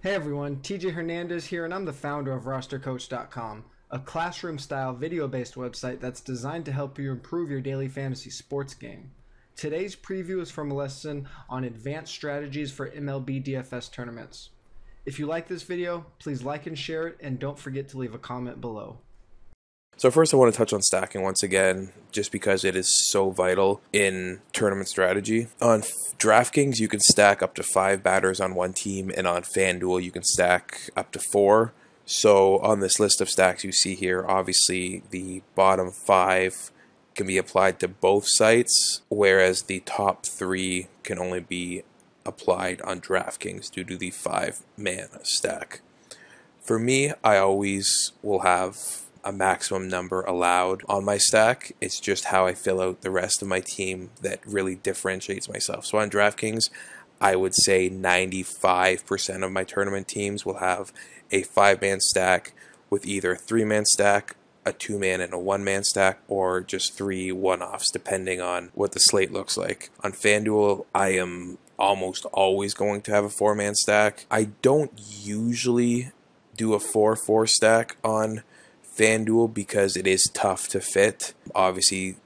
Hey everyone, TJ Hernandez here, and I'm the founder of RosterCoach.com, a classroom-style video-based website that's designed to help you improve your daily fantasy sports game. Today's preview is from a lesson on advanced strategies for MLB DFS tournaments. If you like this video, please like and share it, and don't forget to leave a comment below. So first I want to touch on stacking once again, just because it is so vital in tournament strategy. On DraftKings, you can stack up to 5 batters on one team, and on FanDuel, you can stack up to 4. So on this list of stacks you see here, obviously the bottom 5 can be applied to both sites, whereas the top 3 can only be applied on DraftKings due to the 5-man stack. For me, I always will have a maximum number allowed on my stack. It's just how I fill out the rest of my team that really differentiates myself. So on DraftKings, I would say 95% of my tournament teams will have a 5-man stack with either a 3-man stack, a 2-man, and a 1-man stack, or just 3 one-offs depending on what the slate looks like. On FanDuel, I am almost always going to have a 4-man stack. I don't usually do a 4-4 stack on FanDuel because it is tough to fit. Obviously,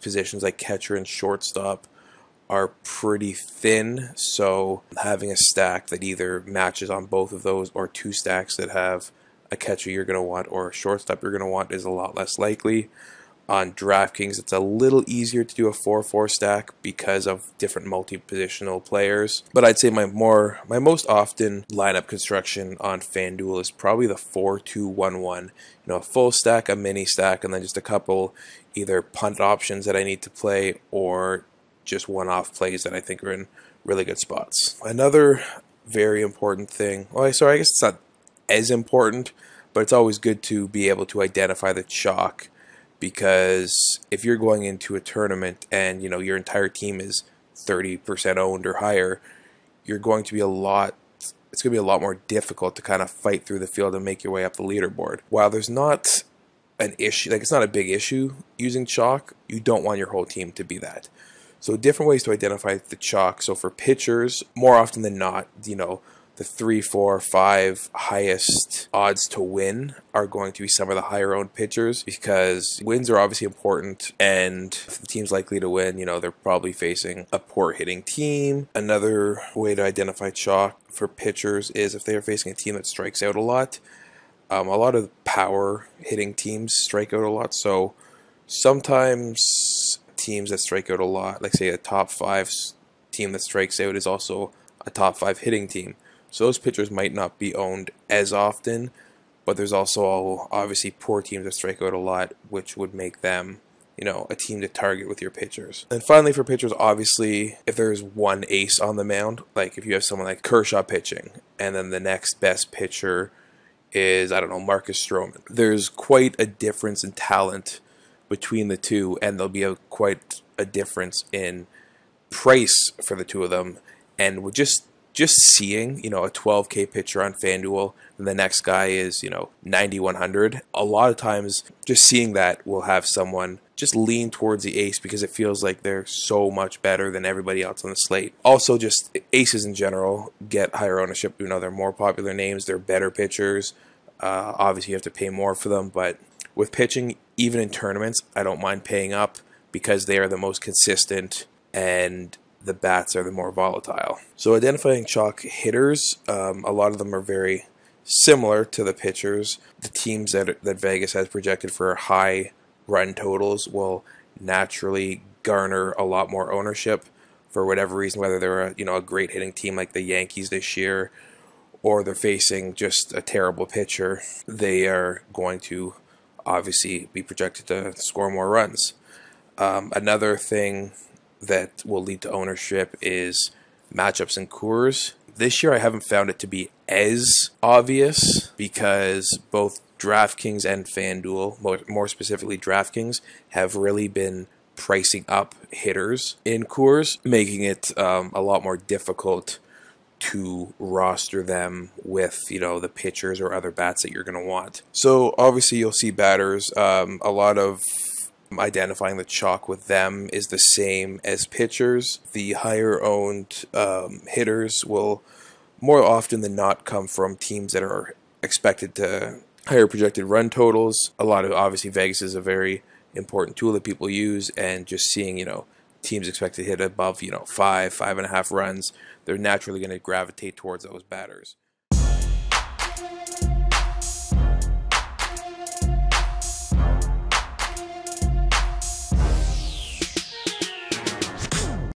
positions like catcher and shortstop are pretty thin, so having a stack that either matches on both of those or 2 stacks that have a catcher you're going to want or a shortstop you're going to want is a lot less likely. On DraftKings, it's a little easier to do a 4-4 stack because of different multi-positional players. But I'd say my most often lineup construction on FanDuel is probably the 4-2-1-1. You know, a full stack, a mini stack, and then just a couple either punt options that I need to play or just one-off plays that I think are in really good spots. Another very important thing, I guess it's not as important, but it's always good to be able to identify the chalk. Because if you're going into a tournament and your entire team is 30% owned or higher, it's going to be a lot more difficult to kind of fight through the field and make your way up the leaderboard. While there's not an issue, like it's not a big issue using chalk, you don't want your whole team to be that. So different ways to identify the chalk. So for pitchers, more often than not, the 3, 4, 5 highest odds to win are going to be some of the higher owned pitchers, because wins are obviously important, and if the team's likely to win, they're probably facing a poor hitting team. Another way to identify chalk for pitchers is if they're facing a team that strikes out a lot. A lot of power hitting teams strike out a lot, so sometimes teams that strike out a lot, like say a top 5 team that strikes out is also a top 5 hitting team. So those pitchers might not be owned as often, but there's also obviously poor teams that strike out a lot, which would make them, a team to target with your pitchers. And finally for pitchers, obviously, if there's one ace on the mound, like if you have someone like Kershaw pitching, and then the next best pitcher is, Marcus Stroman, there's quite a difference in talent between the two, and there'll be quite a difference in price for the two of them. And with just seeing, a 12K pitcher on FanDuel and the next guy is, 9,100, a lot of times just seeing that will have someone just lean towards the ace because it feels like they're so much better than everybody else on the slate. Also, just aces in general get higher ownership. They're more popular names, they're better pitchers. Obviously, you have to pay more for them, but with pitching, even in tournaments, I don't mind paying up because they are the most consistent and the bats are the more volatile. So identifying chalk hitters, a lot of them are very similar to the pitchers. The teams that Vegas has projected for high run totals will naturally garner a lot more ownership for whatever reason, whether they're a great hitting team like the Yankees this year, or they're facing just a terrible pitcher. They are going to obviously be projected to score more runs. Another thing that will lead to ownership is matchups in Coors. This year I haven't found it to be as obvious because both DraftKings and FanDuel, more specifically DraftKings, have really been pricing up hitters in Coors, making it a lot more difficult to roster them with, the pitchers or other bats that you're going to want. So obviously you'll see batters, a lot of identifying the chalk with them is the same as pitchers. The higher owned hitters will more often than not come from teams that are expected to higher projected run totals. A lot of, obviously, Vegas is a very important tool that people use, and just seeing, teams expected to hit above, 5.5 runs, they're naturally going to gravitate towards those batters.